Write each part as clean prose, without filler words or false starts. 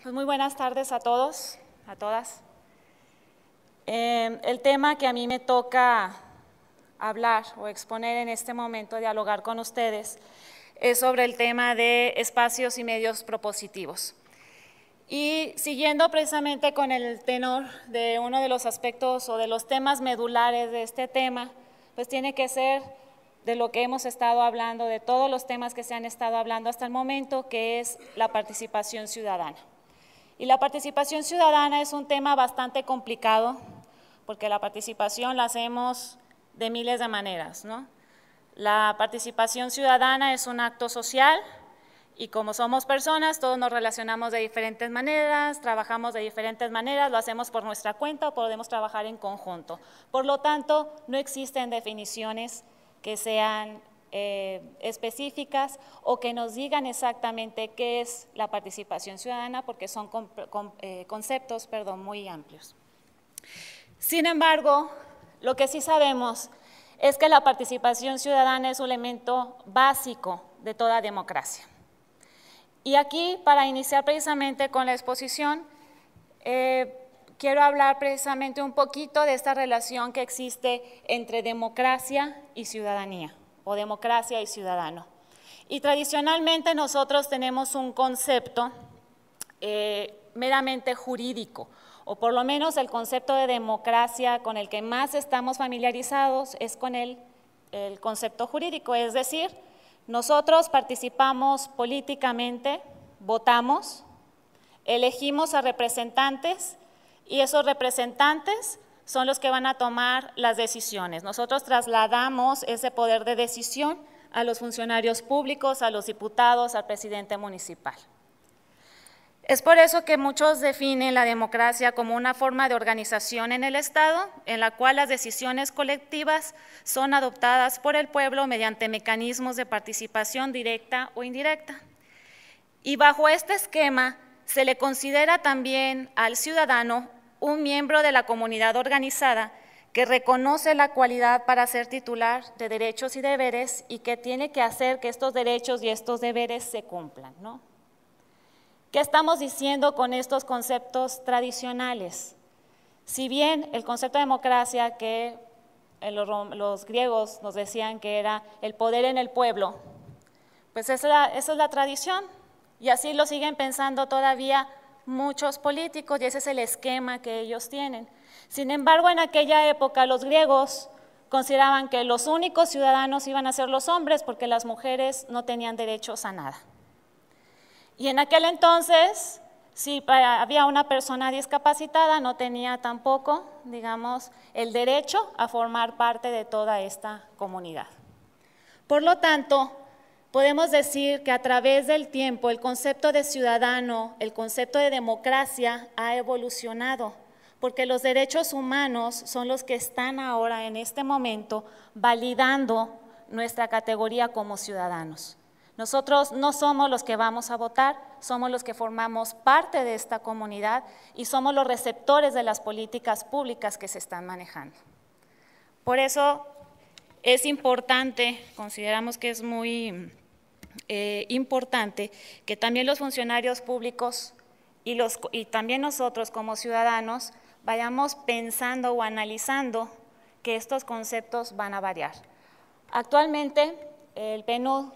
Pues muy buenas tardes a todos, a todas. El tema que a mí me toca hablar o exponer en este momento, dialogar con ustedes, es sobre el tema de espacios y medios propositivos. Y siguiendo precisamente con el tenor de uno de los aspectos o de los temas medulares de este tema, pues tiene que ser de lo que hemos estado hablando, de todos los temas que se han estado hablando hasta el momento, que es la participación ciudadana. Y la participación ciudadana es un tema bastante complicado, porque la participación la hacemos de miles de maneras, ¿no? La participación ciudadana es un acto social y como somos personas, todos nos relacionamos de diferentes maneras, trabajamos de diferentes maneras, lo hacemos por nuestra cuenta o podemos trabajar en conjunto. Por lo tanto, no existen definiciones que sean específicas o que nos digan exactamente qué es la participación ciudadana, porque son conceptos muy amplios. Sin embargo, lo que sí sabemos es que la participación ciudadana es un elemento básico de toda democracia. Y aquí, para iniciar precisamente con la exposición, quiero hablar precisamente un poquito de esta relación que existe entre democracia y ciudadanía, o democracia y ciudadano. Y tradicionalmente nosotros tenemos un concepto meramente jurídico, o por lo menos el concepto de democracia con el que más estamos familiarizados es con el concepto jurídico, es decir, nosotros participamos políticamente, votamos, elegimos a representantes y esos representantes son los que van a tomar las decisiones. Nosotros trasladamos ese poder de decisión a los funcionarios públicos, a los diputados, al presidente municipal. Es por eso que muchos definen la democracia como una forma de organización en el Estado, en la cual las decisiones colectivas son adoptadas por el pueblo mediante mecanismos de participación directa o indirecta. Y bajo este esquema se le considera también al ciudadano un miembro de la comunidad organizada que reconoce la cualidad para ser titular de derechos y deberes y que tiene que hacer que estos derechos y estos deberes se cumplan, ¿no? ¿Qué estamos diciendo con estos conceptos tradicionales? Si bien el concepto de democracia, que los griegos nos decían que era el poder en el pueblo, pues esa es la tradición, y así lo siguen pensando todavía muchos políticos, y ese es el esquema que ellos tienen. Sin embargo, en aquella época los griegos consideraban que los únicos ciudadanos iban a ser los hombres, porque las mujeres no tenían derechos a nada. Y en aquel entonces, si había una persona discapacitada, no tenía tampoco, digamos, el derecho a formar parte de toda esta comunidad. Por lo tanto, podemos decir que a través del tiempo el concepto de ciudadano, el concepto de democracia ha evolucionado, porque los derechos humanos son los que están ahora en este momento validando nuestra categoría como ciudadanos. Nosotros no somos los que vamos a votar, somos los que formamos parte de esta comunidad y somos los receptores de las políticas públicas que se están manejando. Por eso es importante, consideramos que es muy importante que también los funcionarios públicos y también nosotros como ciudadanos vayamos pensando o analizando que estos conceptos van a variar. Actualmente el PNUD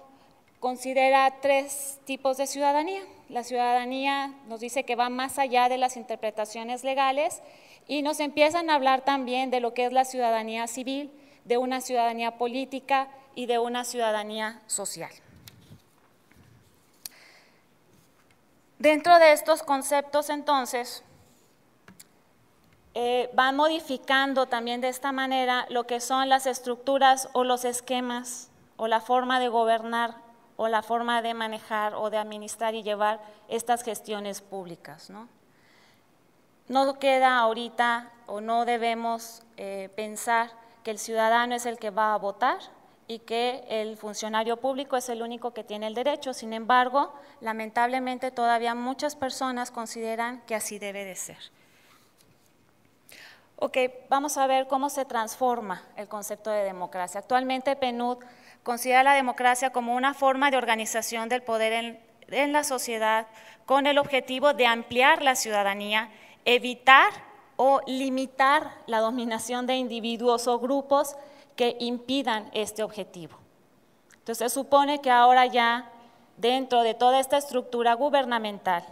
considera 3 tipos de ciudadanía. La ciudadanía nos dice que va más allá de las interpretaciones legales y nos empiezan a hablar también de lo que es la ciudadanía civil, de una ciudadanía política y de una ciudadanía social. Dentro de estos conceptos, entonces, van modificando también de esta manera lo que son las estructuras o los esquemas o la forma de gobernar o la forma de manejar o de administrar y llevar estas gestiones públicas, ¿no? No queda ahorita o no debemos pensar que el ciudadano es el que va a votar y que el funcionario público es el único que tiene el derecho. Sin embargo, lamentablemente todavía muchas personas consideran que así debe de ser. Ok, vamos a ver cómo se transforma el concepto de democracia. Actualmente PNUD considera la democracia como una forma de organización del poder en la sociedad con el objetivo de ampliar la ciudadanía, evitar o limitar la dominación de individuos o grupos que impidan este objetivo. Entonces, se supone que ahora ya, dentro de toda esta estructura gubernamental,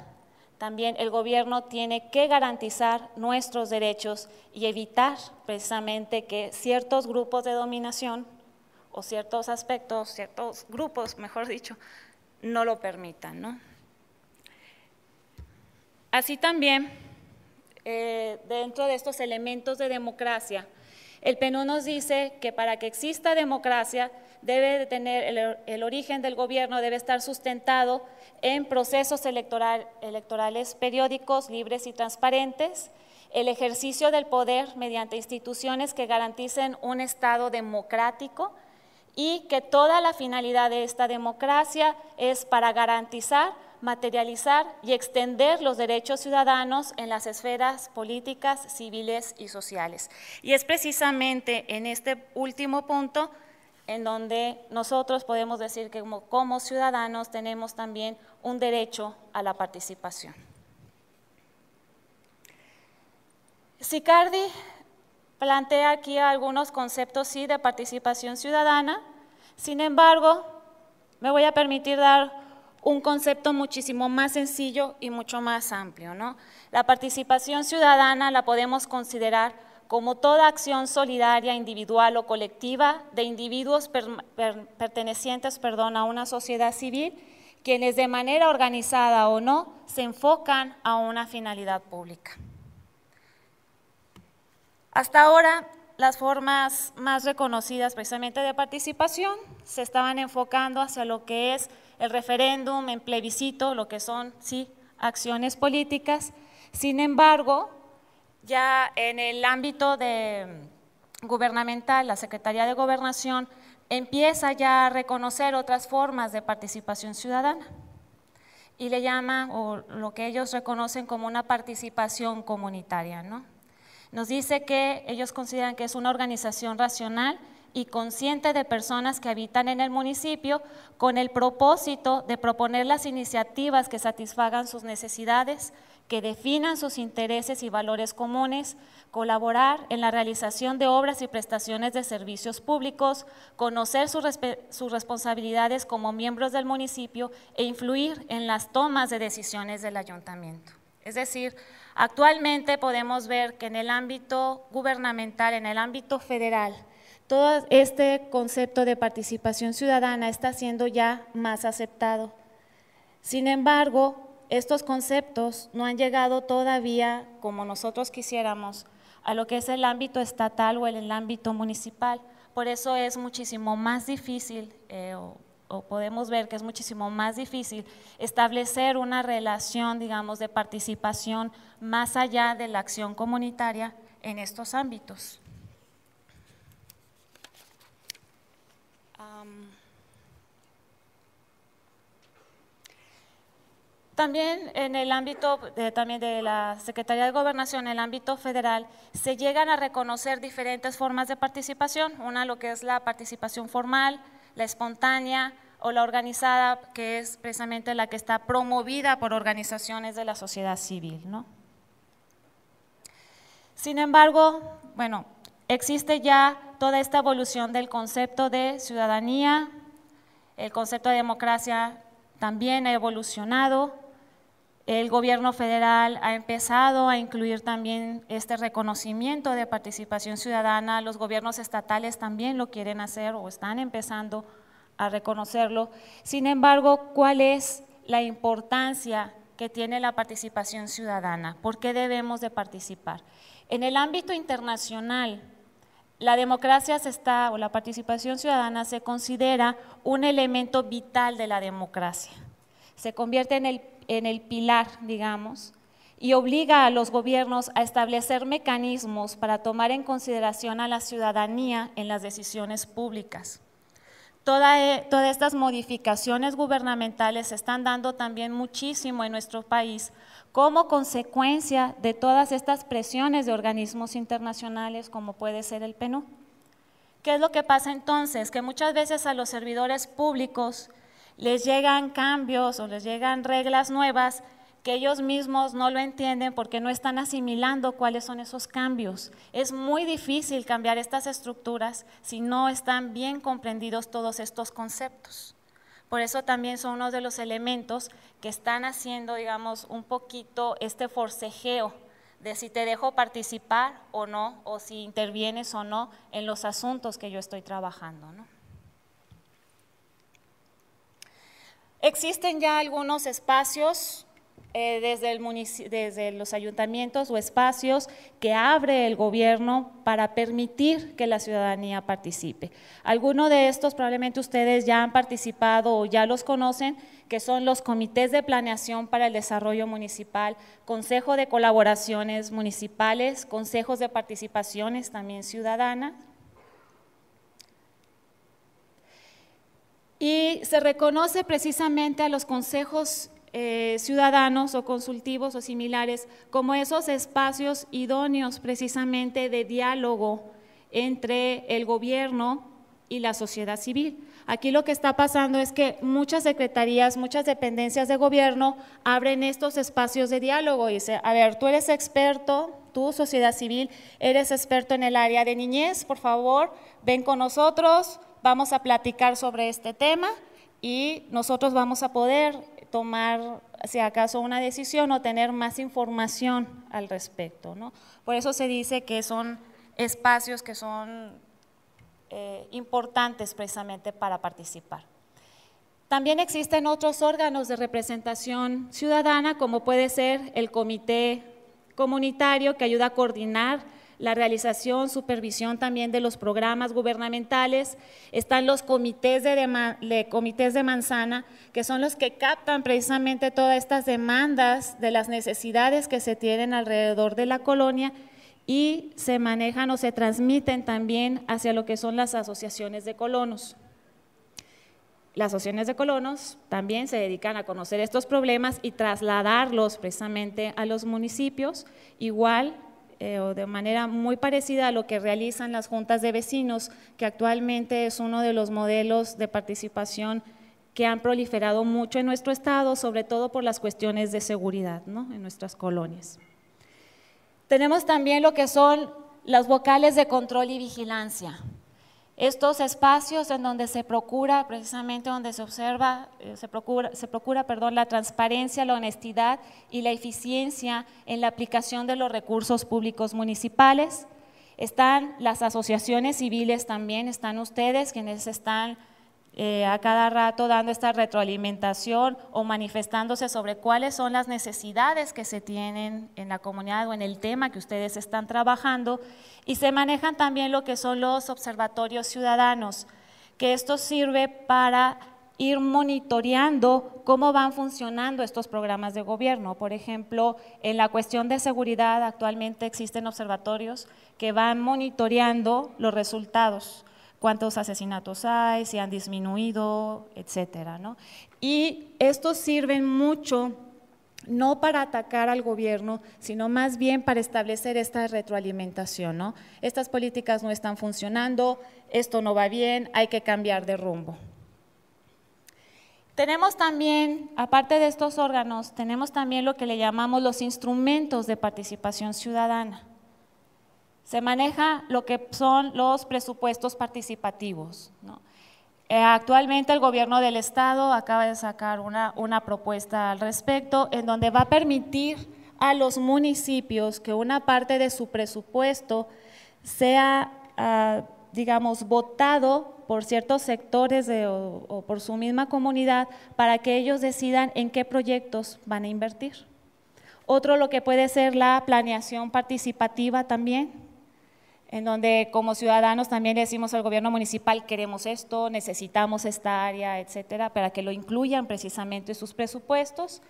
también el gobierno tiene que garantizar nuestros derechos y evitar precisamente que ciertos grupos de dominación o ciertos aspectos, ciertos grupos, mejor dicho, no lo permitan, ¿no? Así también, dentro de estos elementos de democracia, el PNUD nos dice que para que exista democracia debe de tener el origen del gobierno, debe estar sustentado en procesos electorales periódicos, libres y transparentes, el ejercicio del poder mediante instituciones que garanticen un Estado democrático y que toda la finalidad de esta democracia es para garantizar, materializar y extender los derechos ciudadanos en las esferas políticas, civiles y sociales. Y es precisamente en este último punto en donde nosotros podemos decir que como ciudadanos tenemos también un derecho a la participación. Sicardi plantea aquí algunos conceptos, sí, de participación ciudadana. Sin embargo, me voy a permitir dar un concepto muchísimo más sencillo y mucho más amplio, ¿no? La participación ciudadana la podemos considerar como toda acción solidaria, individual o colectiva de individuos pertenecientes a una sociedad civil, quienes de manera organizada o no se enfocan a una finalidad pública. Hasta ahora, las formas más reconocidas precisamente de participación se estaban enfocando hacia lo que es el referéndum, en plebiscito, lo que son, sí, acciones políticas. Sin embargo, ya en el ámbito gubernamental, la Secretaría de Gobernación empieza ya a reconocer otras formas de participación ciudadana y le llama, o lo que ellos reconocen como una participación comunitaria, ¿no? Nos dice que ellos consideran que es una organización racional y consciente de personas que habitan en el municipio con el propósito de proponer las iniciativas que satisfagan sus necesidades, que definan sus intereses y valores comunes, colaborar en la realización de obras y prestaciones de servicios públicos, conocer sus responsabilidades como miembros del municipio e influir en las tomas de decisiones del ayuntamiento. Es decir, actualmente podemos ver que en el ámbito gubernamental, en el ámbito federal, todo este concepto de participación ciudadana está siendo ya más aceptado. Sin embargo, estos conceptos no han llegado todavía, como nosotros quisiéramos, a lo que es el ámbito estatal o el ámbito municipal. Por eso es muchísimo más difícil, o podemos ver que es muchísimo más difícil establecer una relación, digamos, de participación más allá de la acción comunitaria en estos ámbitos. También en el ámbito también de la Secretaría de Gobernación, en el ámbito federal, se llegan a reconocer diferentes formas de participación, una lo que es la participación formal, la espontánea o la organizada, que es precisamente la que está promovida por organizaciones de la sociedad civil, ¿no? Sin embargo, bueno, existe ya toda esta evolución del concepto de ciudadanía, el concepto de democracia también ha evolucionado. El gobierno federal ha empezado a incluir también este reconocimiento de participación ciudadana, los gobiernos estatales también lo quieren hacer o están empezando a reconocerlo. Sin embargo, ¿cuál es la importancia que tiene la participación ciudadana? ¿Por qué debemos de participar? En el ámbito internacional, la democracia o la participación ciudadana se considera un elemento vital de la democracia. Se convierte en el pilar, digamos, y obliga a los gobiernos a establecer mecanismos para tomar en consideración a la ciudadanía en las decisiones públicas. Todas estas modificaciones gubernamentales se están dando también muchísimo en nuestro país como consecuencia de todas estas presiones de organismos internacionales como puede ser el PNUD. ¿Qué es lo que pasa entonces? Que muchas veces a los servidores públicos les llegan cambios o les llegan reglas nuevas que ellos mismos no lo entienden porque no están asimilando cuáles son esos cambios. Es muy difícil cambiar estas estructuras si no están bien comprendidos todos estos conceptos. Por eso también son uno de los elementos que están haciendo, digamos, un poquito este forcejeo de si te dejo participar o no, o si intervienes o no en los asuntos que yo estoy trabajando, ¿no? Existen ya algunos espacios desde los ayuntamientos o espacios que abre el gobierno para permitir que la ciudadanía participe. Algunos de estos probablemente ustedes ya han participado o ya los conocen, que son los comités de planeación para el desarrollo municipal, consejo de colaboraciones municipales, consejos de participaciones también ciudadanas. Y se reconoce precisamente a los consejos ciudadanos o consultivos o similares como esos espacios idóneos precisamente de diálogo entre el gobierno y la sociedad civil. Aquí lo que está pasando es que muchas secretarías, muchas dependencias de gobierno abren estos espacios de diálogo y dicen, a ver, tú eres experto, tú sociedad civil, eres experto en el área de niñez, por favor, ven con nosotros, vamos a platicar sobre este tema y nosotros vamos a poder tomar, si acaso, una decisión o tener más información al respecto, ¿no? Por eso se dice que son espacios que son importantes precisamente para participar. También existen otros órganos de representación ciudadana, como puede ser el comité comunitario, que ayuda a coordinar la realización, supervisión también de los programas gubernamentales. Están los comités de manzana, que son los que captan precisamente todas estas demandas de las necesidades que se tienen alrededor de la colonia y se manejan o se transmiten también hacia lo que son las asociaciones de colonos. Las asociaciones de colonos también se dedican a conocer estos problemas y trasladarlos precisamente a los municipios, igual o de manera muy parecida a lo que realizan las juntas de vecinos, que actualmente es uno de los modelos de participación que han proliferado mucho en nuestro estado, sobre todo por las cuestiones de seguridad, ¿no?, en nuestras colonias. Tenemos también lo que son las vocales de control y vigilancia. Estos espacios en donde se procura, precisamente donde se observa, se procura, la transparencia, la honestidad y la eficiencia en la aplicación de los recursos públicos municipales. Están las asociaciones civiles también, están ustedes quienes están a cada rato dando esta retroalimentación o manifestándose sobre cuáles son las necesidades que se tienen en la comunidad o en el tema que ustedes están trabajando, y se manejan también lo que son los observatorios ciudadanos, que esto sirve para ir monitoreando cómo van funcionando estos programas de gobierno. Por ejemplo, en la cuestión de seguridad actualmente existen observatorios que van monitoreando los resultados, cuántos asesinatos hay, si han disminuido, etcétera, ¿no? Y estos sirven mucho no para atacar al gobierno, sino más bien para establecer esta retroalimentación, ¿no? Estas políticas no están funcionando, esto no va bien, hay que cambiar de rumbo. Tenemos también, aparte de estos órganos, tenemos también lo que le llamamos los instrumentos de participación ciudadana. Se maneja lo que son los presupuestos participativos, ¿no? Actualmente el gobierno del estado acaba de sacar una propuesta al respecto en donde va a permitir a los municipios que una parte de su presupuesto sea, digamos, votado por ciertos sectores o por su misma comunidad para que ellos decidan en qué proyectos van a invertir. Otro, lo que puede ser la planeación participativa también, en donde como ciudadanos también le decimos al gobierno municipal, queremos esto, necesitamos esta área, etcétera, para que lo incluyan precisamente en sus presupuestos.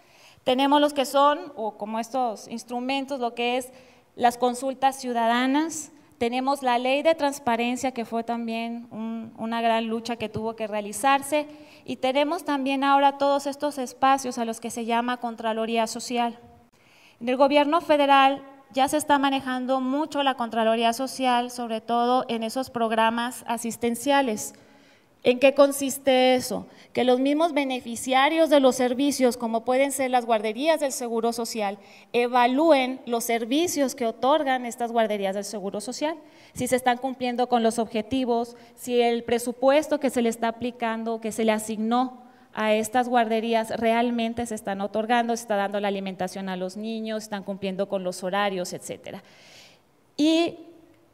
Tenemos los que son, o como estos instrumentos, lo que es las consultas ciudadanas. Tenemos la ley de transparencia, que fue también una gran lucha que tuvo que realizarse, y tenemos también ahora todos estos espacios a los que se llama Contraloría Social. En el gobierno federal ya se está manejando mucho la Contraloría Social, sobre todo en esos programas asistenciales. ¿En qué consiste eso? Que los mismos beneficiarios de los servicios, como pueden ser las guarderías del Seguro Social, evalúen los servicios que otorgan estas guarderías del Seguro Social, si se están cumpliendo con los objetivos, si el presupuesto que se le está aplicando, que se le asignó a estas guarderías realmente se están otorgando, se está dando la alimentación a los niños, están cumpliendo con los horarios, etcétera. Y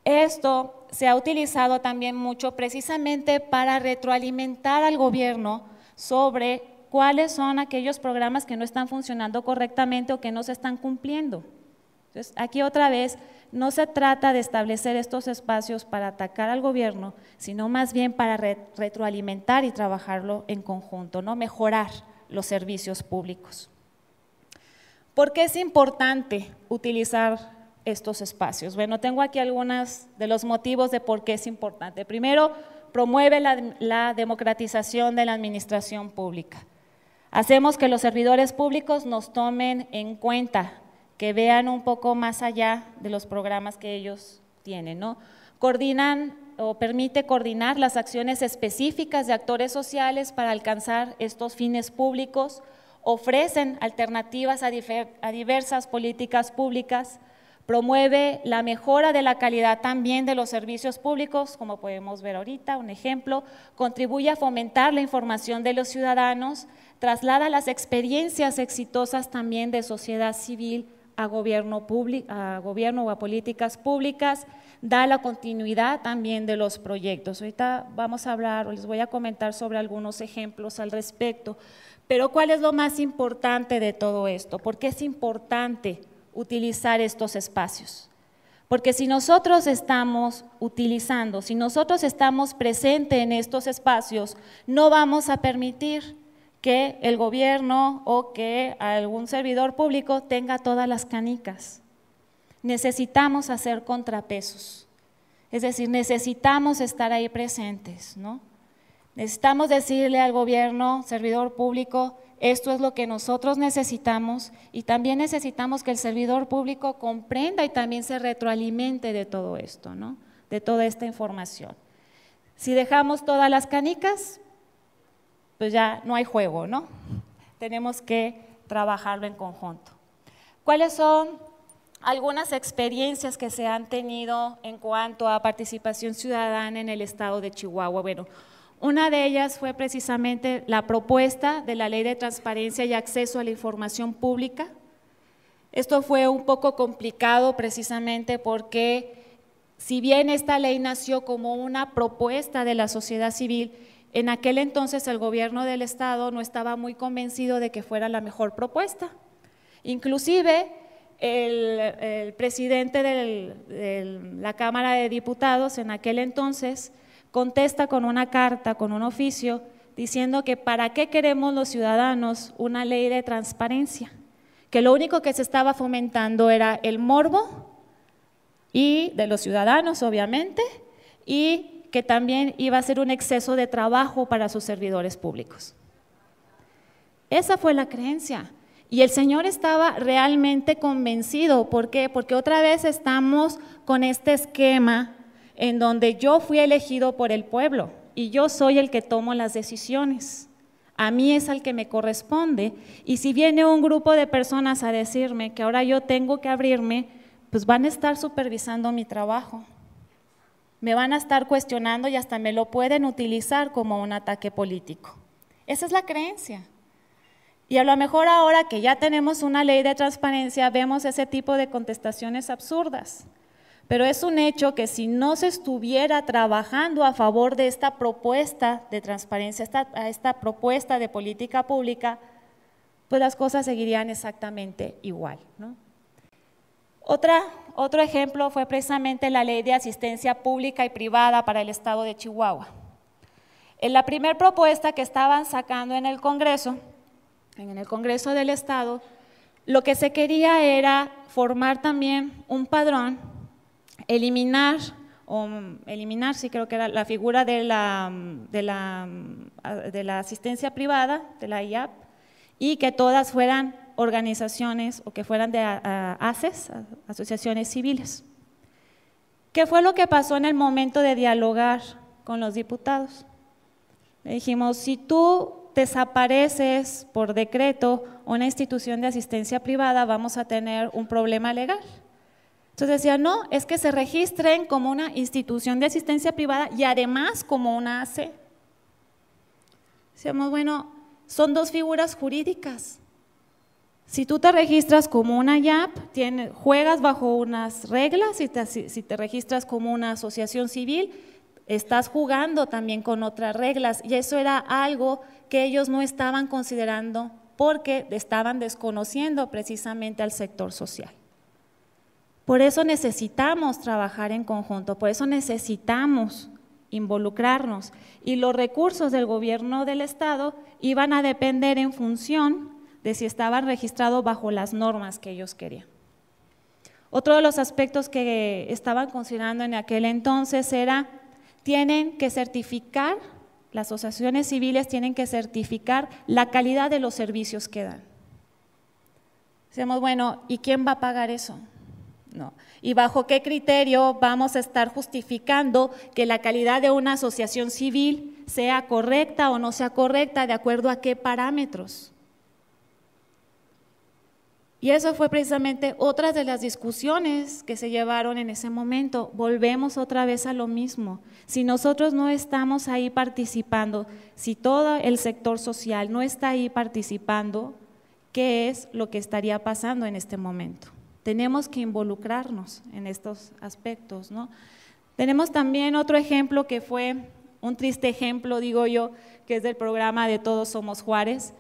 esto se ha utilizado también mucho precisamente para retroalimentar al gobierno sobre cuáles son aquellos programas que no están funcionando correctamente o que no se están cumpliendo. Entonces, aquí otra vez, no se trata de establecer estos espacios para atacar al gobierno, sino más bien para retroalimentar y trabajarlo en conjunto, ¿no? Mejorar los servicios públicos. ¿Por qué es importante utilizar estos espacios? Bueno, tengo aquí algunos de los motivos de por qué es importante. Primero, promueve la democratización de la administración pública. Hacemos que los servidores públicos nos tomen en cuenta, que vean un poco más allá de los programas que ellos tienen, ¿no? Coordinan o permite coordinar las acciones específicas de actores sociales para alcanzar estos fines públicos, ofrecen alternativas a diversas políticas públicas, promueve la mejora de la calidad también de los servicios públicos, como podemos ver ahorita, un ejemplo, contribuye a fomentar la información de los ciudadanos, traslada las experiencias exitosas también de sociedad civil a gobierno o a políticas públicas, da la continuidad también de los proyectos. Ahorita vamos a hablar o les voy a comentar sobre algunos ejemplos al respecto, pero ¿cuál es lo más importante de todo esto? ¿Por qué es importante utilizar estos espacios? Porque si nosotros estamos utilizando, si nosotros estamos presentes en estos espacios, no vamos a permitir que el gobierno o que algún servidor público tenga todas las canicas. Necesitamos hacer contrapesos, es decir, necesitamos estar ahí presentes, ¿no? Necesitamos decirle al gobierno, servidor público, esto es lo que nosotros necesitamos, y también necesitamos que el servidor público comprenda y también se retroalimente de todo esto, ¿no? De toda esta información. Si dejamos todas las canicas, pues ya no hay juego, ¿no? Tenemos que trabajarlo en conjunto. ¿Cuáles son algunas experiencias que se han tenido en cuanto a participación ciudadana en el estado de Chihuahua? Bueno, una de ellas fue precisamente la propuesta de la Ley de Transparencia y Acceso a la Información Pública. Esto fue un poco complicado precisamente porque si bien esta ley nació como una propuesta de la sociedad civil, en aquel entonces el gobierno del estado no estaba muy convencido de que fuera la mejor propuesta. Inclusive el presidente de la Cámara de Diputados en aquel entonces contesta con una carta, con un oficio, diciendo que para qué queremos los ciudadanos una ley de transparencia, que lo único que se estaba fomentando era el morbo y de los ciudadanos obviamente, y que también iba a ser un exceso de trabajo para sus servidores públicos. Esa fue la creencia. Y el señor estaba realmente convencido. ¿Por qué? Porque otra vez estamos con este esquema en donde yo fui elegido por el pueblo y yo soy el que tomo las decisiones. A mí es al que me corresponde. Y si viene un grupo de personas a decirme que ahora yo tengo que abrirme, pues van a estar supervisando mi trabajo. Me van a estar cuestionando y hasta me lo pueden utilizar como un ataque político. Esa es la creencia. Y a lo mejor ahora que ya tenemos una ley de transparencia, vemos ese tipo de contestaciones absurdas. Pero es un hecho que si no se estuviera trabajando a favor de esta propuesta de transparencia, esta propuesta de política pública, pues las cosas seguirían exactamente igual, ¿no? Otro ejemplo fue precisamente la Ley de Asistencia Pública y Privada para el estado de Chihuahua. En la primera propuesta que estaban sacando en el Congreso del estado, lo que se quería era formar también un padrón, eliminar, sí creo que era la figura de la asistencia privada, de la IAP, y que todas fueran organizaciones o que fueran de ACES, asociaciones civiles. ¿Qué fue lo que pasó en el momento de dialogar con los diputados? Le dijimos, si tú desapareces por decreto una institución de asistencia privada, vamos a tener un problema legal. Entonces decía, no, es que se registren como una institución de asistencia privada y además como una AC. Decíamos, bueno, son dos figuras jurídicas. Si tú te registras como una YAP, juegas bajo unas reglas, si te registras como una asociación civil, estás jugando también con otras reglas, y eso era algo que ellos no estaban considerando porque estaban desconociendo precisamente al sector social. Por eso necesitamos trabajar en conjunto, por eso necesitamos involucrarnos, y los recursos del gobierno del estado iban a depender en función de si estaban registrados bajo las normas que ellos querían. Otro de los aspectos que estaban considerando en aquel entonces era, tienen que certificar, las asociaciones civiles tienen que certificar la calidad de los servicios que dan. Decimos, bueno, ¿y quién va a pagar eso? No. ¿Y bajo qué criterio vamos a estar justificando que la calidad de una asociación civil sea correcta o no sea correcta, de acuerdo a qué parámetros? Y eso fue precisamente otra de las discusiones que se llevaron en ese momento. Volvemos otra vez a lo mismo. Si nosotros no estamos ahí participando, si todo el sector social no está ahí participando, ¿qué es lo que estaría pasando en este momento? Tenemos que involucrarnos en estos aspectos, ¿no? Tenemos también otro ejemplo que fue un triste ejemplo, digo yo, que es del programa de Todos Somos Juárez,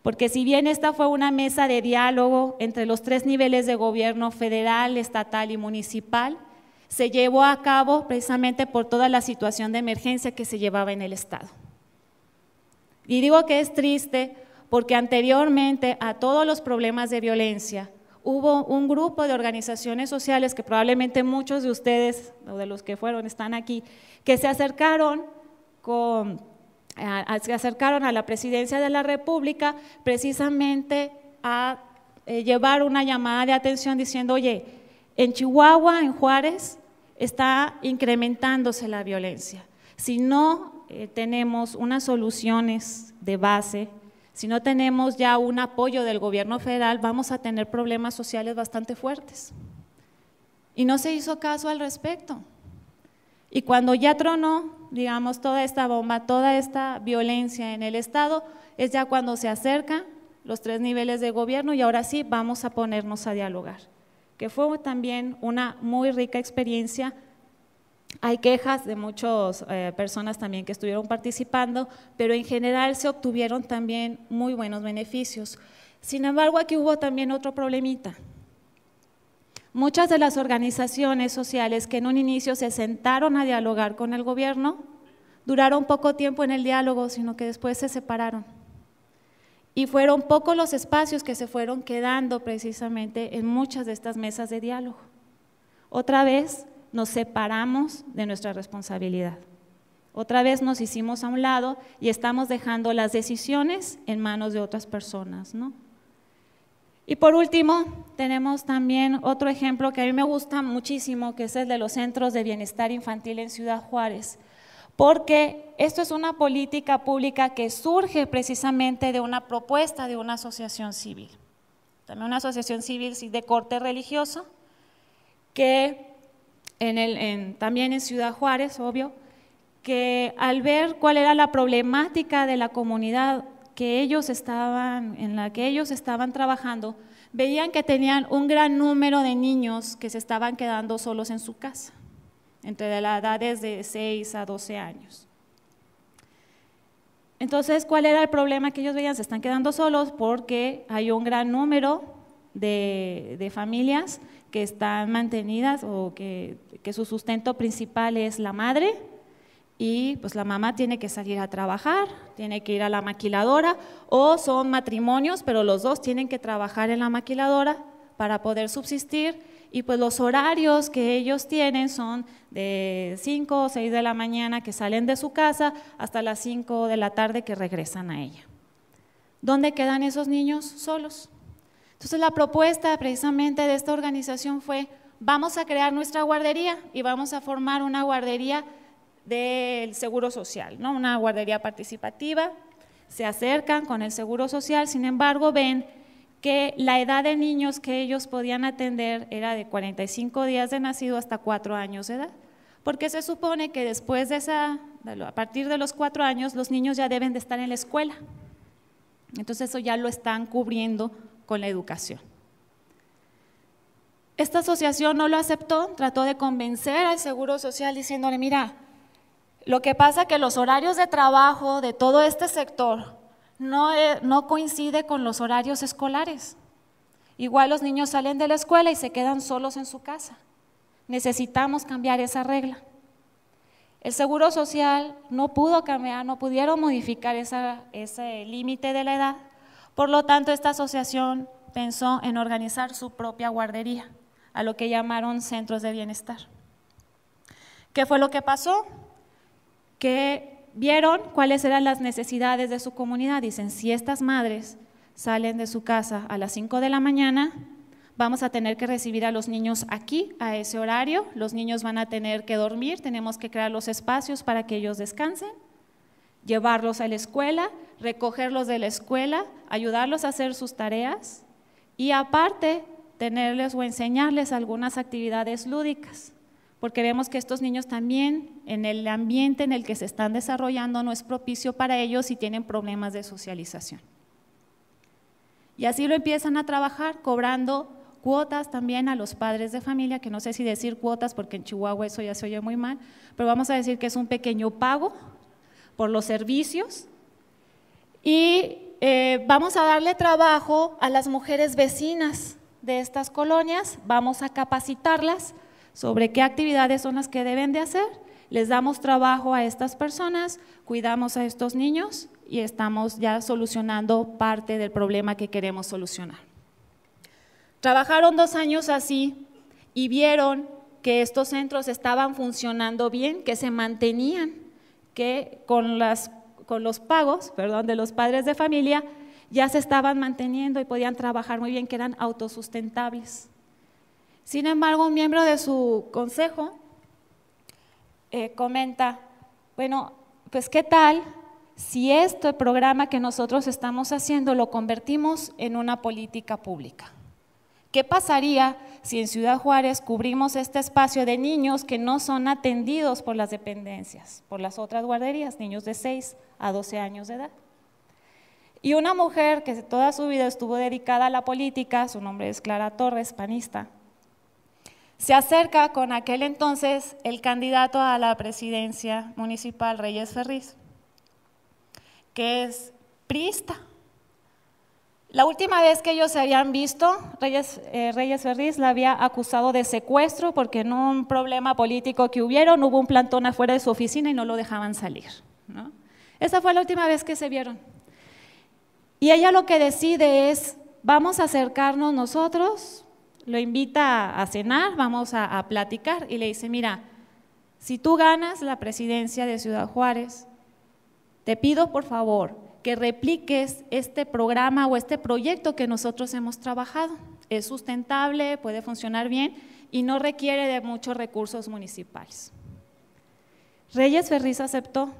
porque si bien esta fue una mesa de diálogo entre los 3 niveles de gobierno federal, estatal y municipal, se llevó a cabo precisamente por toda la situación de emergencia que se llevaba en el estado. Y digo que es triste porque anteriormente a todos los problemas de violencia, hubo un grupo de organizaciones sociales que probablemente muchos de ustedes, o de los que fueron, están aquí, que se acercaron a la presidencia de la República precisamente a llevar una llamada de atención diciendo, oye, en Chihuahua, en Juárez, está incrementándose la violencia. Si no tenemos unas soluciones de base, si no tenemos ya un apoyo del gobierno federal, vamos a tener problemas sociales bastante fuertes. Y no se hizo caso al respecto. Y cuando ya tronó, digamos, toda esta bomba, toda esta violencia en el estado, es ya cuando se acercan los 3 niveles de gobierno y ahora sí vamos a ponernos a dialogar, que fue también una muy rica experiencia. Hay quejas de muchas personas también que estuvieron participando, pero en general se obtuvieron también muy buenos beneficios. Sin embargo, aquí hubo también otro problemita. Muchas de las organizaciones sociales que en un inicio se sentaron a dialogar con el gobierno, duraron poco tiempo en el diálogo, sino que después se separaron. Y fueron pocos los espacios que se fueron quedando precisamente en muchas de estas mesas de diálogo. Otra vez nos separamos de nuestra responsabilidad. Otra vez nos hicimos a un lado y estamos dejando las decisiones en manos de otras personas, ¿no? Y por último, tenemos también otro ejemplo que a mí me gusta muchísimo, que es el de los centros de bienestar infantil en Ciudad Juárez, porque esto es una política pública que surge precisamente de una propuesta de una asociación civil, también una asociación civil de corte religioso, que también en Ciudad Juárez, obvio, que al ver cuál era la problemática de la comunidad en la que ellos estaban trabajando, veían que tenían un gran número de niños que se estaban quedando solos en su casa, entre las edades de 6 a 12 años. Entonces, ¿cuál era el problema que ellos veían? Se están quedando solos porque hay un gran número de familias que están mantenidas o que su sustento principal es la madre, y pues la mamá tiene que salir a trabajar, tiene que ir a la maquiladora, o son matrimonios, pero los dos tienen que trabajar en la maquiladora para poder subsistir, y pues los horarios que ellos tienen son de 5 o 6 de la mañana que salen de su casa hasta las 5 de la tarde que regresan a ella. ¿Dónde quedan esos niños solos? Entonces la propuesta precisamente de esta organización fue, vamos a crear nuestra guardería y vamos a formar una guardería del Seguro Social, ¿no? Una guardería participativa. Se acercan con el Seguro Social, sin embargo ven que la edad de niños que ellos podían atender era de 45 días de nacido hasta 4 años de edad, porque se supone que después de a partir de los 4 años, los niños ya deben de estar en la escuela. Entonces eso ya lo están cubriendo con la educación. Esta asociación no lo aceptó, trató de convencer al Seguro Social diciéndole, mira, lo que pasa es que los horarios de trabajo de todo este sector no coincide con los horarios escolares. Igual los niños salen de la escuela y se quedan solos en su casa. Necesitamos cambiar esa regla. El Seguro Social no pudo cambiar, no pudieron modificar ese límite de la edad, por lo tanto esta asociación pensó en organizar su propia guardería, a lo que llamaron centros de bienestar. ¿Qué fue lo que pasó? Que vieron cuáles eran las necesidades de su comunidad. Dicen, si estas madres salen de su casa a las 5 de la mañana, vamos a tener que recibir a los niños aquí, a ese horario, los niños van a tener que dormir, tenemos que crear los espacios para que ellos descansen, llevarlos a la escuela, recogerlos de la escuela, ayudarlos a hacer sus tareas y aparte tenerles o enseñarles algunas actividades lúdicas, porque vemos que estos niños también en el ambiente en el que se están desarrollando no es propicio para ellos y tienen problemas de socialización. Y así lo empiezan a trabajar, cobrando cuotas también a los padres de familia, que no sé si decir cuotas porque en Chihuahua eso ya se oye muy mal, pero vamos a decir que es un pequeño pago por los servicios y vamos a darle trabajo a las mujeres vecinas de estas colonias, vamos a capacitarlas sobre qué actividades son las que deben de hacer, les damos trabajo a estas personas, cuidamos a estos niños y estamos ya solucionando parte del problema que queremos solucionar. Trabajaron 2 años así y vieron que estos centros estaban funcionando bien, que se mantenían, que con los pagos, de los padres de familia ya se estaban manteniendo y podían trabajar muy bien, que eran autosustentables. Sin embargo, un miembro de su consejo comenta, bueno, pues ¿qué tal si este programa que nosotros estamos haciendo lo convertimos en una política pública? ¿Qué pasaría si en Ciudad Juárez cubrimos este espacio de niños que no son atendidos por las dependencias, por las otras guarderías, niños de 6 a 12 años de edad? Y una mujer que toda su vida estuvo dedicada a la política, su nombre es Clara Torres, panista, se acerca con aquel entonces el candidato a la presidencia municipal, Reyes Ferriz, que es priista. La última vez que ellos se habían visto, Reyes Ferriz la había acusado de secuestro porque en un problema político que hubo un plantón afuera de su oficina y no lo dejaban salir, ¿no? Esa fue la última vez que se vieron. Y ella lo que decide es, vamos a acercarnos nosotros, lo invita a cenar, vamos a platicar y le dice, mira, si tú ganas la presidencia de Ciudad Juárez, te pido por favor que repliques este programa o este proyecto que nosotros hemos trabajado. Es sustentable, puede funcionar bien y no requiere de muchos recursos municipales. Reyes Ferriz aceptó,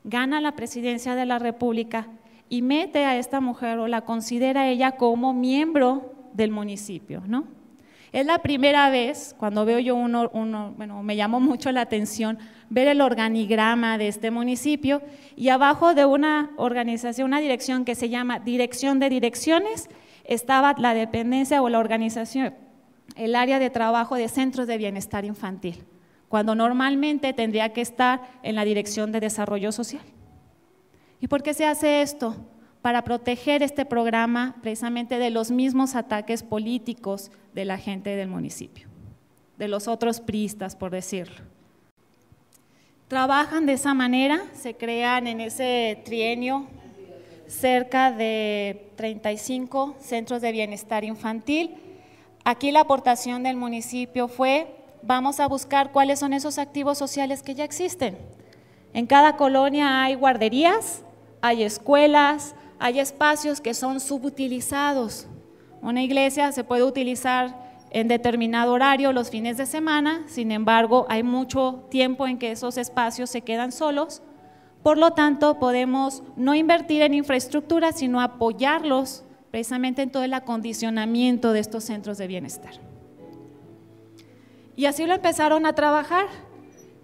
gana la presidencia de la República y mete a esta mujer o la considera ella como miembro del municipio, ¿no? Es la primera vez, cuando veo yo me llamó mucho la atención ver el organigrama de este municipio y abajo de una organización, una dirección que se llama Dirección de Direcciones, estaba la dependencia o la organización, el área de trabajo de centros de bienestar infantil, cuando normalmente tendría que estar en la Dirección de Desarrollo Social. ¿Y por qué se hace esto? Para proteger este programa precisamente de los mismos ataques políticos de la gente del municipio, de los otros priistas, por decirlo. Trabajan de esa manera, se crean en ese trienio cerca de 35 centros de bienestar infantil. Aquí la aportación del municipio fue, vamos a buscar cuáles son esos activos sociales que ya existen. En cada colonia hay guarderías, hay escuelas, hay espacios que son subutilizados. Una iglesia se puede utilizar en determinado horario los fines de semana, sin embargo, hay mucho tiempo en que esos espacios se quedan solos, por lo tanto, podemos no invertir en infraestructura, sino apoyarlos precisamente en todo el acondicionamiento de estos centros de bienestar. Y así lo empezaron a trabajar.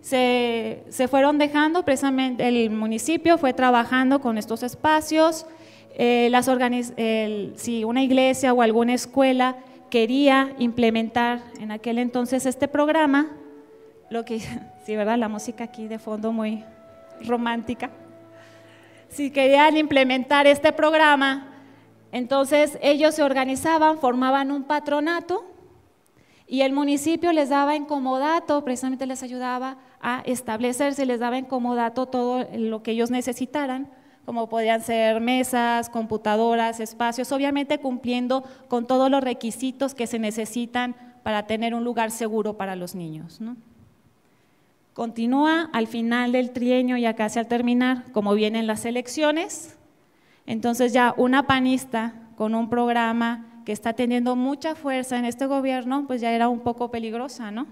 Se fueron dejando, precisamente el municipio fue trabajando con estos espacios. Si una iglesia o alguna escuela quería implementar en aquel entonces este programa, sí, ¿verdad? La música aquí de fondo muy romántica. Si querían implementar este programa, entonces ellos se organizaban, formaban un patronato y el municipio les daba en comodato, precisamente les ayudaba a establecerse, les daba en comodato todo lo que ellos necesitaran, como podían ser mesas, computadoras, espacios, obviamente cumpliendo con todos los requisitos que se necesitan para tener un lugar seguro para los niños, ¿no? Continúa al final del trienio, ya casi al terminar, como vienen las elecciones, entonces ya una panista con un programa que está teniendo mucha fuerza en este gobierno, pues ya era un poco peligrosa, ¿no?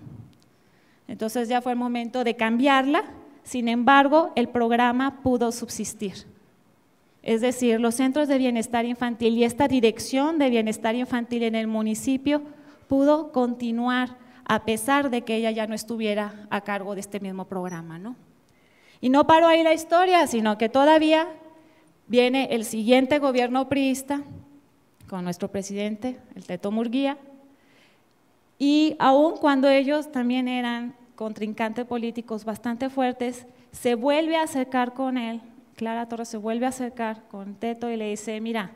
Entonces ya fue el momento de cambiarla, sin embargo, el programa pudo subsistir. Es decir, los centros de bienestar infantil y esta dirección de bienestar infantil en el municipio pudo continuar a pesar de que ella ya no estuviera a cargo de este mismo programa, ¿no? Y no paró ahí la historia, sino que todavía viene el siguiente gobierno priista, con nuestro presidente, el Teto Murguía, y aun cuando ellos también eran contrincantes políticos bastante fuertes, se vuelve a acercar con él, Clara Torres se vuelve a acercar con Teto y le dice, mira,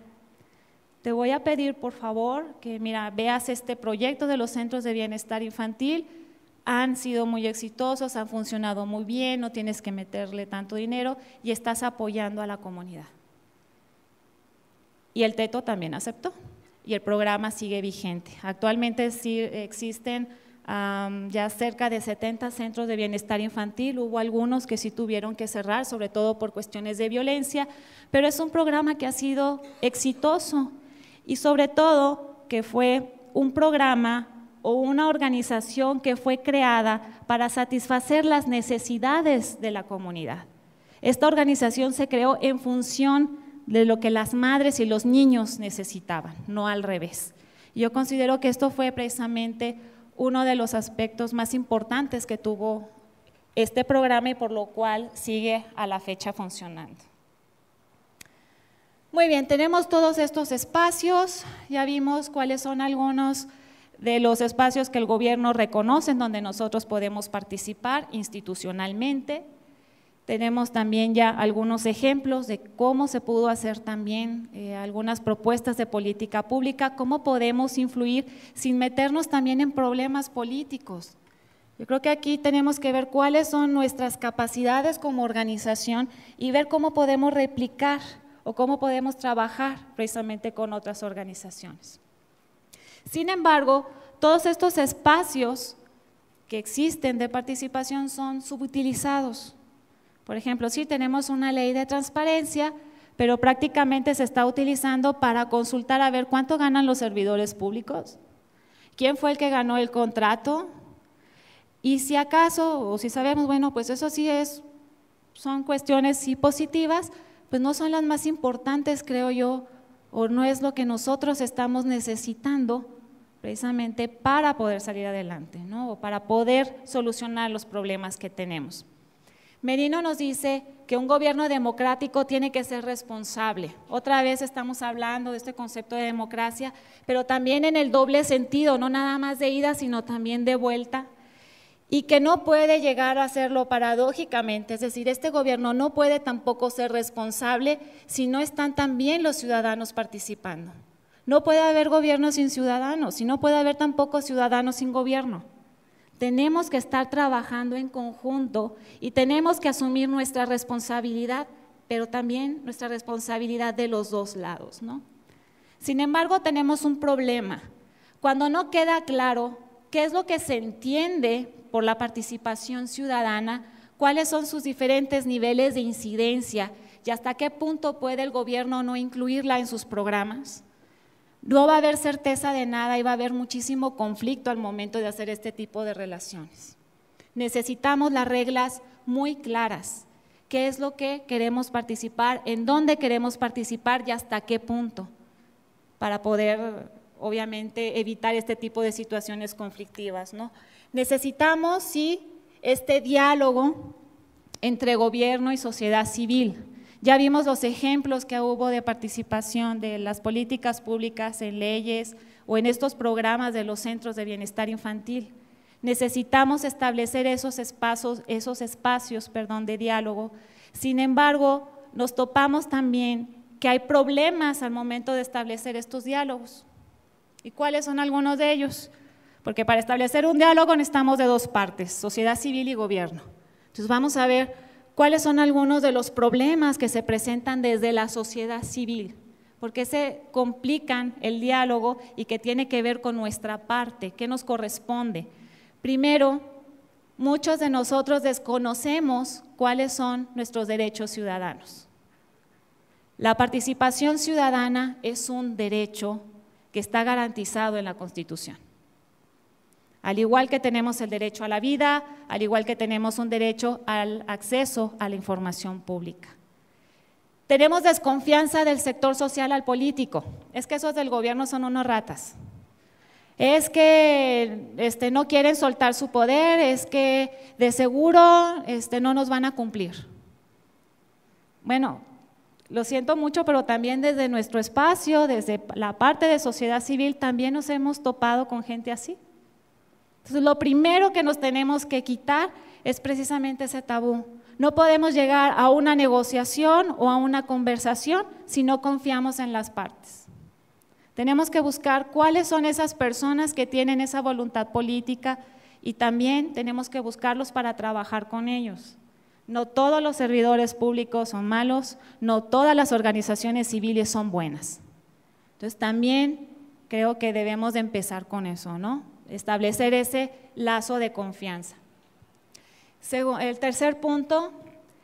te voy a pedir por favor que veas este proyecto de los centros de bienestar infantil, han sido muy exitosos, han funcionado muy bien, no tienes que meterle tanto dinero y estás apoyando a la comunidad. Y el Teto también aceptó y el programa sigue vigente. Actualmente sí existen ya cerca de 70 centros de bienestar infantil, hubo algunos que sí tuvieron que cerrar, sobre todo por cuestiones de violencia, pero es un programa que ha sido exitoso y sobre todo que fue un programa o una organización que fue creada para satisfacer las necesidades de la comunidad. Esta organización se creó en función de lo que las madres y los niños necesitaban, no al revés. Yo considero que esto fue precisamente uno de los aspectos más importantes que tuvo este programa y por lo cual sigue a la fecha funcionando. Muy bien, tenemos todos estos espacios, ya vimos cuáles son algunos de los espacios que el gobierno reconoce en donde nosotros podemos participar institucionalmente. Tenemos también ya algunos ejemplos de cómo se pudo hacer también algunas propuestas de política pública, cómo podemos influir sin meternos también en problemas políticos. Yo creo que aquí tenemos que ver cuáles son nuestras capacidades como organización y ver cómo podemos replicar o cómo podemos trabajar precisamente con otras organizaciones. Sin embargo, todos estos espacios que existen de participación son subutilizados. Por ejemplo, sí tenemos una ley de transparencia, pero prácticamente se está utilizando para consultar a ver cuánto ganan los servidores públicos, quién fue el que ganó el contrato, y si acaso, o si sabemos, bueno, pues eso sí son cuestiones sí positivas, pues no son las más importantes, creo yo, o no es lo que nosotros estamos necesitando precisamente para poder salir adelante, ¿no? O para poder solucionar los problemas que tenemos. Merino nos dice que un gobierno democrático tiene que ser responsable. Otra vez estamos hablando de este concepto de democracia, pero también en el doble sentido, no nada más de ida, sino también de vuelta, y que no puede llegar a hacerlo paradójicamente, es decir, este gobierno no puede tampoco ser responsable si no están también los ciudadanos participando. No puede haber gobierno sin ciudadanos, y no puede haber tampoco ciudadanos sin gobierno. Tenemos que estar trabajando en conjunto y tenemos que asumir nuestra responsabilidad, pero también nuestra responsabilidad de los dos lados, ¿no? Sin embargo, tenemos un problema. Cuando no queda claro qué es lo que se entiende por la participación ciudadana, cuáles son sus diferentes niveles de incidencia y hasta qué punto puede el gobierno no incluirla en sus programas, no va a haber certeza de nada y va a haber muchísimo conflicto al momento de hacer este tipo de relaciones. Necesitamos las reglas muy claras. ¿Qué es lo que queremos participar? ¿En dónde queremos participar y hasta qué punto? Para poder, obviamente, evitar este tipo de situaciones conflictivas, ¿no? Necesitamos, sí, este diálogo entre gobierno y sociedad civil. Ya vimos los ejemplos que hubo de participación de las políticas públicas en leyes o en estos programas de los centros de bienestar infantil. Necesitamos establecer esos espacios de diálogo. Sin embargo, nos topamos también que hay problemas al momento de establecer estos diálogos. ¿Y cuáles son algunos de ellos? Porque para establecer un diálogo necesitamos de dos partes, sociedad civil y gobierno. Entonces vamos a ver cuáles son algunos de los problemas que se presentan desde la sociedad civil, porque se complican el diálogo y que tiene que ver con nuestra parte, qué nos corresponde. Primero, muchos de nosotros desconocemos cuáles son nuestros derechos ciudadanos. La participación ciudadana es un derecho que está garantizado en la Constitución. Al igual que tenemos el derecho a la vida, al igual que tenemos un derecho al acceso a la información pública. Tenemos desconfianza del sector social al político, es que esos del gobierno son unos ratas. Es que no quieren soltar su poder, es que de seguro no nos van a cumplir. Bueno, lo siento mucho, pero también desde nuestro espacio, desde la parte de sociedad civil, también nos hemos topado con gente así. Entonces, lo primero que nos tenemos que quitar es precisamente ese tabú. No podemos llegar a una negociación o a una conversación si no confiamos en las partes. Tenemos que buscar cuáles son esas personas que tienen esa voluntad política y también tenemos que buscarlos para trabajar con ellos. No todos los servidores públicos son malos, no todas las organizaciones civiles son buenas. Entonces también creo que debemos de empezar con eso, ¿no? Establecer ese lazo de confianza. El tercer punto,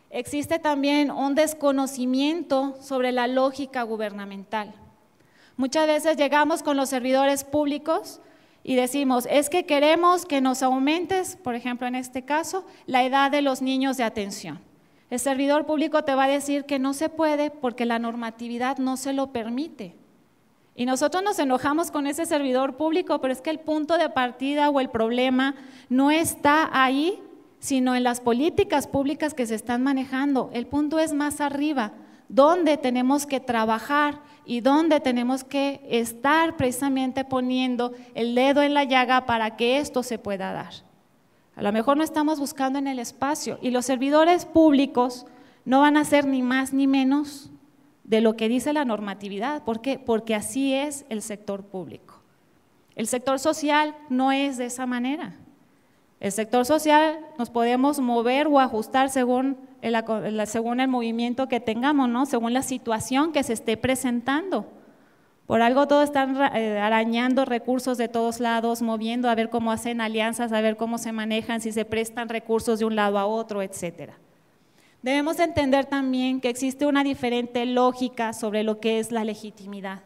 existe también un desconocimiento sobre la lógica gubernamental. Muchas veces llegamos con los servidores públicos y decimos, es que queremos que nos aumentes, por ejemplo en este caso, la edad de los niños de atención. El servidor público te va a decir que no se puede porque la normatividad no se lo permite. Y nosotros nos enojamos con ese servidor público, pero es que el punto de partida o el problema no está ahí, sino en las políticas públicas que se están manejando. El punto es más arriba, donde tenemos que trabajar y donde tenemos que estar precisamente poniendo el dedo en la llaga para que esto se pueda dar. A lo mejor no estamos buscando en el espacio y los servidores públicos no van a ser ni más ni menos de lo que dice la normatividad. ¿Por qué? Porque así es el sector público. El sector social no es de esa manera. El sector social nos podemos mover o ajustar según el movimiento que tengamos, ¿no? Según la situación que se esté presentando. Por algo todos están arañando recursos de todos lados, moviendo a ver cómo hacen alianzas, a ver cómo se manejan, si se prestan recursos de un lado a otro, etcétera. Debemos entender también que existe una diferente lógica sobre lo que es la legitimidad.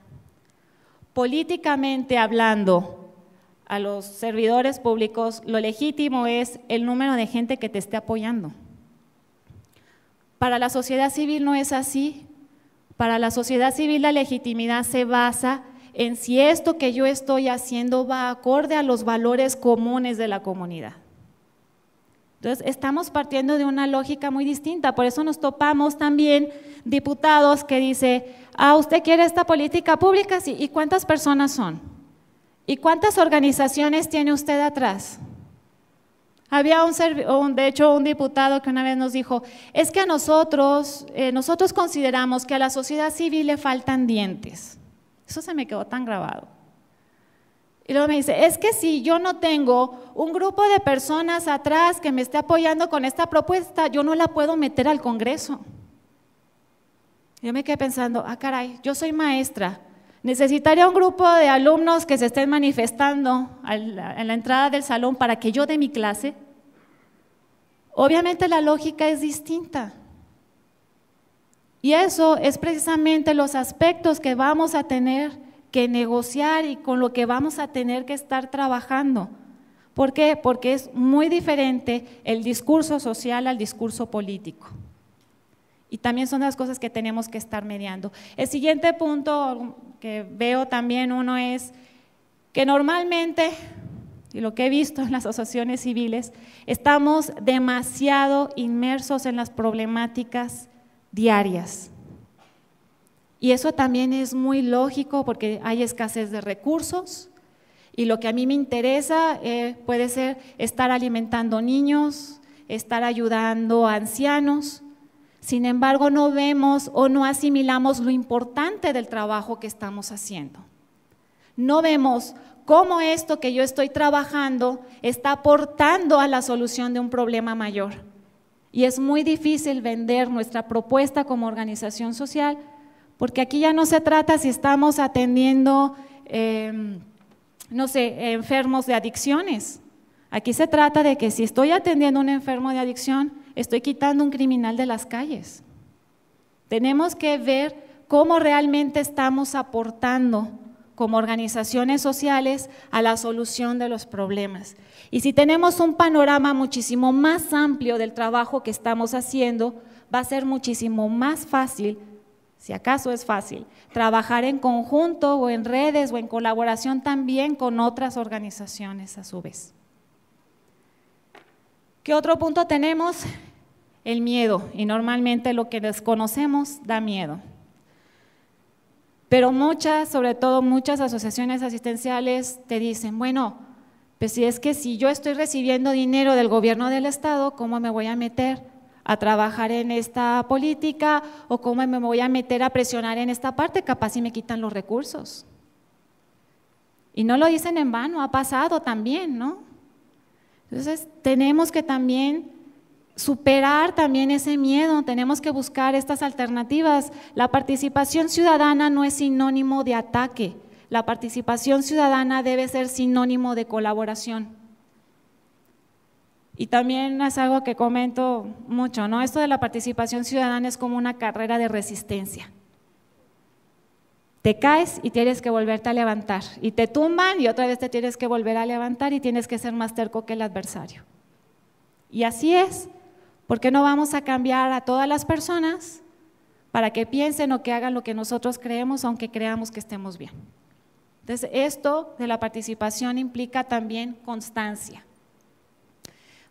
Políticamente hablando, a los servidores públicos, lo legítimo es el número de gente que te esté apoyando. Para la sociedad civil no es así. Para la sociedad civil la legitimidad se basa en si esto que yo estoy haciendo va acorde a los valores comunes de la comunidad. Entonces, estamos partiendo de una lógica muy distinta, por eso nos topamos también diputados que dicen, ¿usted quiere esta política pública? Sí. ¿Y cuántas personas son? ¿Y cuántas organizaciones tiene usted atrás? Había de hecho un diputado que una vez nos dijo, es que a nosotros consideramos que a la sociedad civil le faltan dientes. Eso se me quedó tan grabado. Y luego me dice, es que si yo no tengo un grupo de personas atrás que me esté apoyando con esta propuesta, yo no la puedo meter al Congreso. Yo me quedé pensando, caray, yo soy maestra, necesitaría un grupo de alumnos que se estén manifestando en la entrada del salón para que yo dé mi clase. Obviamente la lógica es distinta. Y eso es precisamente los aspectos que vamos a tener que negociar y con lo que vamos a tener que estar trabajando. ¿Por qué? Porque es muy diferente el discurso social al discurso político. Y también son las cosas que tenemos que estar mediando. El siguiente punto que veo también uno es que normalmente, y lo que he visto en las asociaciones civiles, estamos demasiado inmersos en las problemáticas diarias. Y eso también es muy lógico porque hay escasez de recursos y lo que a mí me interesa puede ser estar alimentando niños, estar ayudando a ancianos. Sin embargo, no vemos o no asimilamos lo importante del trabajo que estamos haciendo. No vemos cómo esto que yo estoy trabajando está aportando a la solución de un problema mayor. Y es muy difícil vender nuestra propuesta como organización social, porque aquí ya no se trata si estamos atendiendo, no sé, enfermos de adicciones. Aquí se trata de que si estoy atendiendo a un enfermo de adicción, estoy quitando un criminal de las calles. Tenemos que ver cómo realmente estamos aportando como organizaciones sociales a la solución de los problemas. Y si tenemos un panorama muchísimo más amplio del trabajo que estamos haciendo, va a ser muchísimo más fácil, si acaso es fácil, trabajar en conjunto o en redes o en colaboración también con otras organizaciones a su vez. ¿Qué otro punto tenemos? El miedo, y normalmente lo que desconocemos da miedo. Pero muchas, sobre todo muchas asociaciones asistenciales te dicen, bueno, pues si es que si yo estoy recibiendo dinero del gobierno del estado, ¿cómo me voy a meter a trabajar en esta política o cómo me voy a meter a presionar en esta parte? Capaz si me quitan los recursos. Y no lo dicen en vano, ha pasado también, ¿no? Entonces tenemos que también superar también ese miedo, tenemos que buscar estas alternativas. La participación ciudadana no es sinónimo de ataque, la participación ciudadana debe ser sinónimo de colaboración. Y también es algo que comento mucho, ¿no? Esto de la participación ciudadana es como una carrera de resistencia. Te caes y tienes que volverte a levantar, y te tumban y otra vez te tienes que volver a levantar y tienes que ser más terco que el adversario. Y así es, porque no vamos a cambiar a todas las personas para que piensen o que hagan lo que nosotros creemos, aunque creamos que estemos bien. Entonces, esto de la participación implica también constancia.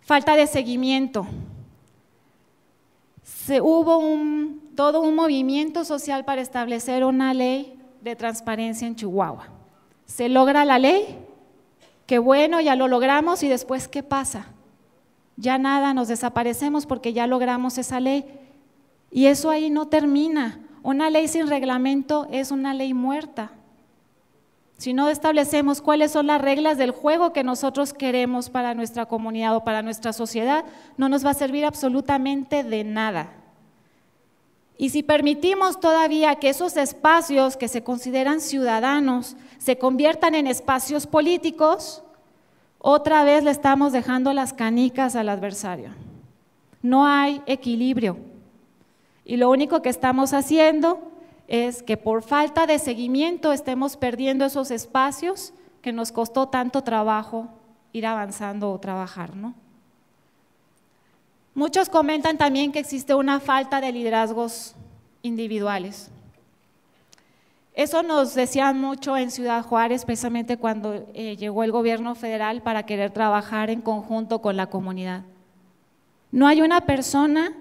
Falta de seguimiento. Hubo todo un movimiento social para establecer una ley de transparencia en Chihuahua. Se logra la ley, qué bueno, ya lo logramos, y después ¿qué pasa? Ya nada, nos desaparecemos porque ya logramos esa ley. Y eso ahí no termina. Una ley sin reglamento es una ley muerta. Si no establecemos cuáles son las reglas del juego que nosotros queremos para nuestra comunidad o para nuestra sociedad, no nos va a servir absolutamente de nada. Y si permitimos todavía que esos espacios que se consideran ciudadanos se conviertan en espacios políticos, otra vez le estamos dejando las canicas al adversario. No hay equilibrio. Y lo único que estamos haciendo es que por falta de seguimiento estemos perdiendo esos espacios que nos costó tanto trabajo ir avanzando o trabajar, ¿no? Muchos comentan también que existe una falta de liderazgos individuales. Eso nos decían mucho en Ciudad Juárez, precisamente cuando llegó el gobierno federal para querer trabajar en conjunto con la comunidad. No hay una persona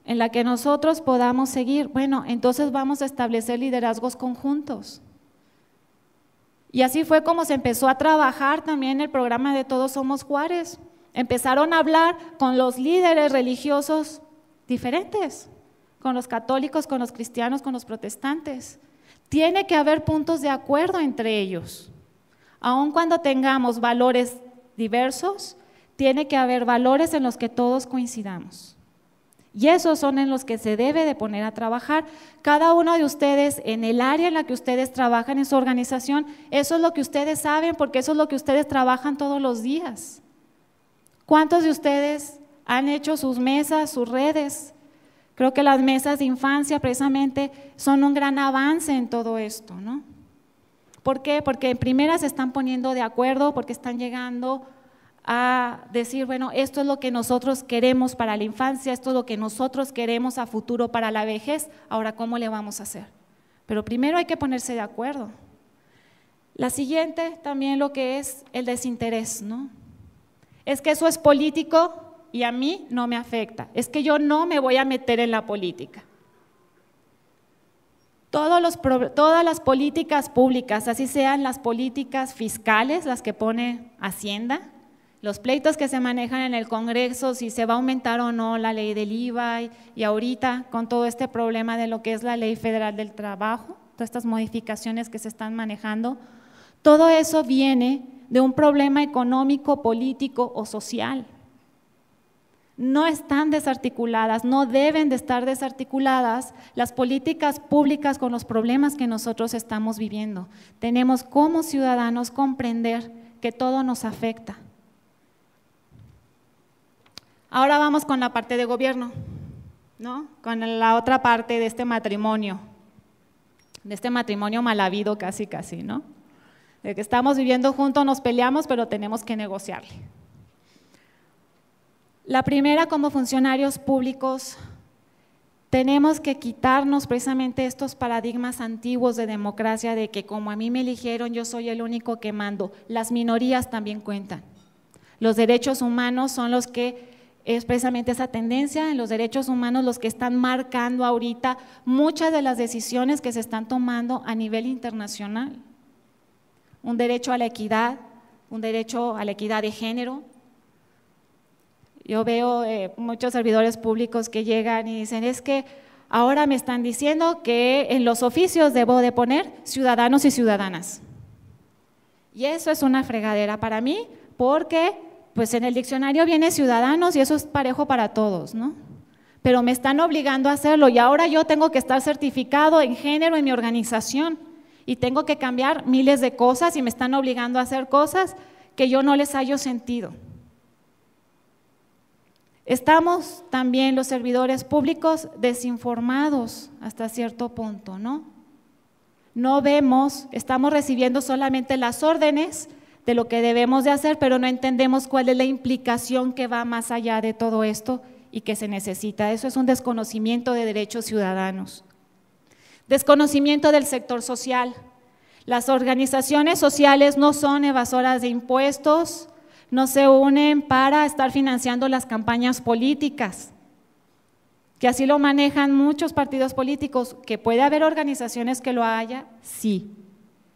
en la que nosotros podamos seguir. Bueno, entonces vamos a establecer liderazgos conjuntos. Y así fue como se empezó a trabajar también el programa de Todos Somos Juárez. Empezaron a hablar con los líderes religiosos diferentes, con los católicos, con los cristianos, con los protestantes. Tiene que haber puntos de acuerdo entre ellos. Aun cuando tengamos valores diversos, tiene que haber valores en los que todos coincidamos. Y esos son en los que se debe de poner a trabajar. Cada uno de ustedes, en el área en la que ustedes trabajan en su organización, eso es lo que ustedes saben, porque eso es lo que ustedes trabajan todos los días. ¿Cuántos de ustedes han hecho sus mesas, sus redes? Creo que las mesas de infancia precisamente son un gran avance en todo esto, ¿no? ¿Por qué? Porque en primera se están poniendo de acuerdo, porque están llegando a decir, bueno, esto es lo que nosotros queremos para la infancia, esto es lo que nosotros queremos a futuro para la vejez, ahora ¿cómo le vamos a hacer? Pero primero hay que ponerse de acuerdo. La siguiente también lo que es el desinterés, ¿no? Es que eso es político y a mí no me afecta, es que yo no me voy a meter en la política. Todas las políticas públicas, así sean las políticas fiscales, las que pone Hacienda, los pleitos que se manejan en el Congreso, si se va a aumentar o no la ley del IVA y ahorita con todo este problema de lo que es la Ley Federal del Trabajo, todas estas modificaciones que se están manejando, todo eso viene de un problema económico, político o social. No están desarticuladas, no deben de estar desarticuladas las políticas públicas con los problemas que nosotros estamos viviendo. Tenemos como ciudadanos comprender que todo nos afecta. Ahora vamos con la parte de gobierno, ¿no? Con la otra parte de este matrimonio mal habido casi, ¿no? De que estamos viviendo juntos, nos peleamos, pero tenemos que negociarle. La primera, como funcionarios públicos, tenemos que quitarnos precisamente estos paradigmas antiguos de democracia, de que como a mí me eligieron, yo soy el único que mando. Las minorías también cuentan. Los derechos humanos son los que… Es precisamente esa tendencia en los derechos humanos los que están marcando ahorita muchas de las decisiones que se están tomando a nivel internacional. Un derecho a la equidad de género. Yo veo muchos servidores públicos que llegan y dicen, es que ahora me están diciendo que en los oficios debo de poner ciudadanos y ciudadanas. Y eso es una fregadera para mí porque… Pues en el diccionario viene ciudadanos y eso es parejo para todos, ¿no? Pero me están obligando a hacerlo y ahora yo tengo que estar certificado en género en mi organización y tengo que cambiar miles de cosas y me están obligando a hacer cosas que yo no les hallo sentido. Estamos también los servidores públicos desinformados hasta cierto punto, ¿no? No vemos, estamos recibiendo solamente las órdenes de lo que debemos de hacer, pero no entendemos cuál es la implicación que va más allá de todo esto y que se necesita. Eso es un desconocimiento de derechos ciudadanos. Desconocimiento del sector social. Las organizaciones sociales no son evasoras de impuestos, no se unen para estar financiando las campañas políticas, que así lo manejan muchos partidos políticos, que puede haber organizaciones que lo haya, sí.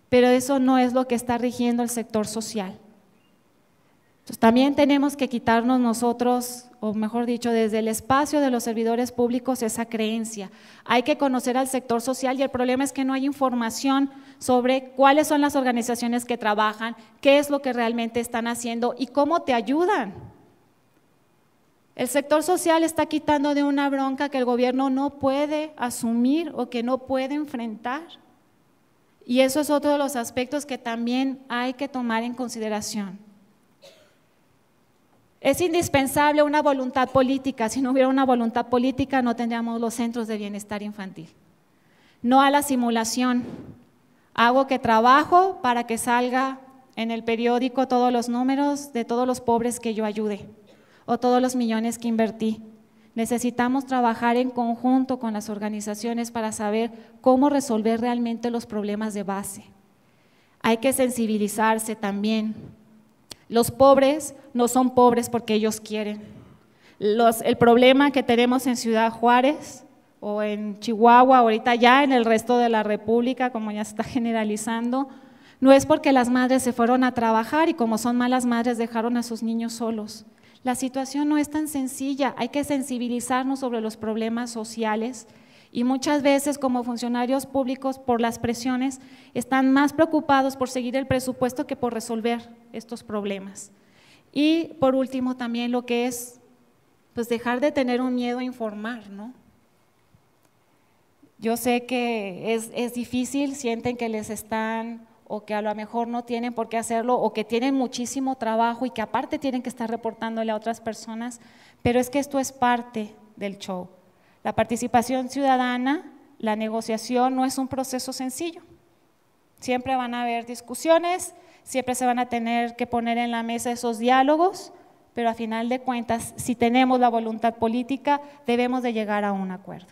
Pero eso no es lo que está rigiendo el sector social. Entonces, también tenemos que quitarnos nosotros, o mejor dicho, desde el espacio de los servidores públicos esa creencia. Hay que conocer al sector social y el problema es que no hay información sobre cuáles son las organizaciones que trabajan, qué es lo que realmente están haciendo y cómo te ayudan. El sector social está quitando de una bronca que el gobierno no puede asumir o que no puede enfrentar. Y eso es otro de los aspectos que también hay que tomar en consideración. Es indispensable una voluntad política. Si no hubiera una voluntad política, no tendríamos los centros de bienestar infantil. No a la simulación. Hago que trabajo para que salga en el periódico todos los números de todos los pobres que yo ayude o todos los millones que invertí. Necesitamos trabajar en conjunto con las organizaciones para saber cómo resolver realmente los problemas de base. Hay que sensibilizarse también. Los pobres no son pobres porque ellos quieren. El problema que tenemos en Ciudad Juárez o en Chihuahua, ahorita ya en el resto de la República, como ya se está generalizando, no es porque las madres se fueron a trabajar y como son malas madres dejaron a sus niños solos. La situación no es tan sencilla, hay que sensibilizarnos sobre los problemas sociales y muchas veces como funcionarios públicos por las presiones están más preocupados por seguir el presupuesto que por resolver estos problemas. Y por último también lo que es pues dejar de tener un miedo a informar, ¿no? Yo sé que es difícil, sienten que les están o que a lo mejor no tienen por qué hacerlo o que tienen muchísimo trabajo y que aparte tienen que estar reportándole a otras personas, pero es que esto es parte del show. La participación ciudadana, la negociación no es un proceso sencillo. Siempre van a haber discusiones, siempre se van a tener que poner en la mesa esos diálogos, pero a final de cuentas, si tenemos la voluntad política, debemos de llegar a un acuerdo.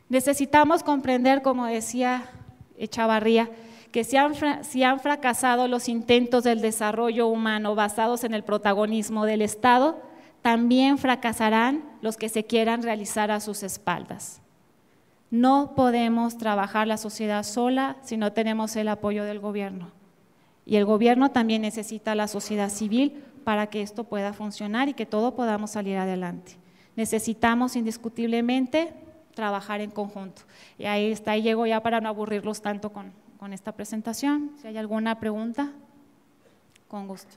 Necesitamos comprender, como decía Echavarría, que si han fracasado los intentos del desarrollo humano basados en el protagonismo del Estado, también fracasarán los que se quieran realizar a sus espaldas. No podemos trabajar la sociedad sola si no tenemos el apoyo del gobierno. Y el gobierno también necesita a la sociedad civil para que esto pueda funcionar y que todos podamos salir adelante. Necesitamos indiscutiblemente trabajar en conjunto. Y ahí llego ya para no aburrirlos tanto con esta presentación. Si hay alguna pregunta, con gusto.